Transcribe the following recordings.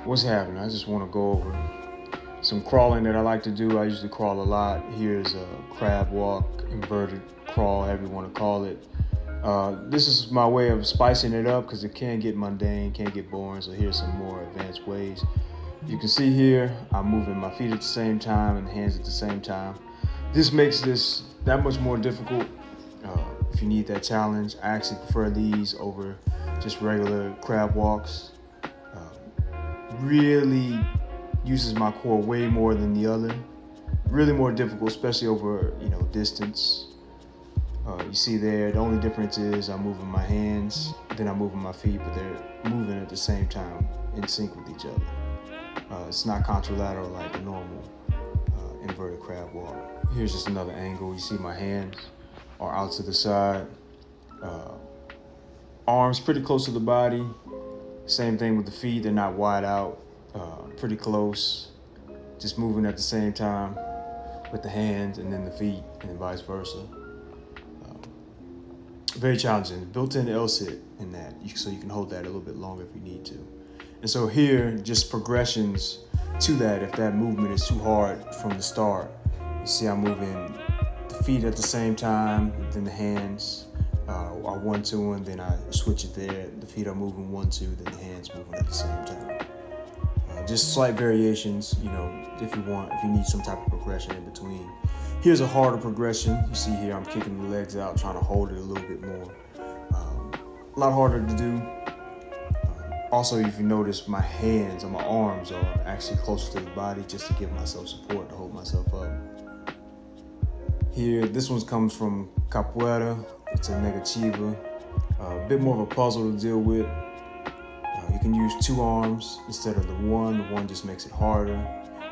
What's happening? I just want to go over some crawling that I like to do. I usually crawl a lot. Here's a crab walk, inverted crawl, however you want to call it. This is my way of spicing it up because it can get mundane, can get boring. So here's some more advanced ways. You can see here, I'm moving my feet at the same time and hands at the same time. This makes this that much more difficult. If you need that challenge, I actually prefer these over just regular crab walks. Really uses my core way more than the other. Really more difficult, especially over distance. You see there, the only difference is I'm moving my hands, then I'm moving my feet, but they're moving at the same time in sync with each other. It's not contralateral like a normal inverted crab walk. Here's just another angle. You see my hands are out to the side. Arms pretty close to the body. Same thing with the feet, they're not wide out, pretty close. Just moving at the same time with the hands and then the feet and then vice versa. Very challenging. Built-in L-sit in that, so you can hold that a little bit longer if you need to. And so here, just progressions to that if that movement is too hard from the start. You see I'm moving the feet at the same time, then the hands are 1, 2, and then I switch it there. The feet are moving 1, 2, then the hands moving at the same time. Just slight variations, if you need some type of progression in between. Here's a harder progression. You see here, I'm kicking the legs out, trying to hold it a little bit more. A lot harder to do. Also, if you notice, my hands and my arms are actually closer to the body just to give myself support, to hold myself up. Here, this one comes from Capoeira. It's a negativa. A bit more of a puzzle to deal with. You can use 2 arms instead of the one. The one just makes it harder.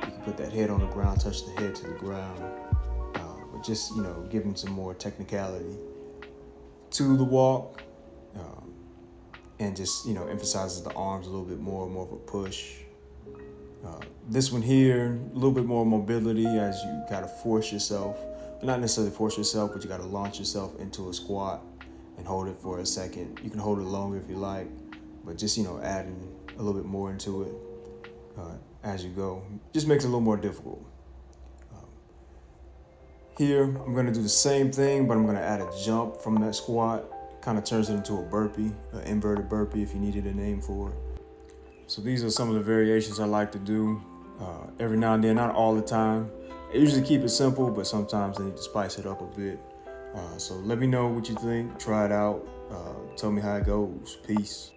You can put that head on the ground, touch the head to the ground. But just, giving some more technicality to the walk. And just, emphasizes the arms a little bit more of a push. This one here, a little bit more mobility as you gotta force yourself. Not necessarily force yourself, but you gotta launch yourself into a squat and hold it for a second. You can hold it longer if you like, but just, adding a little bit more into it as you go. Just makes it a little more difficult. Here, I'm gonna do the same thing, but I'm gonna add a jump from that squat. Kind of turns it into a burpee, an inverted burpee if you needed a name for it. So these are some of the variations I like to do every now and then, not all the time. I usually keep it simple, but sometimes I need to spice it up a bit. So let me know what you think, try it out, tell me how it goes. Peace.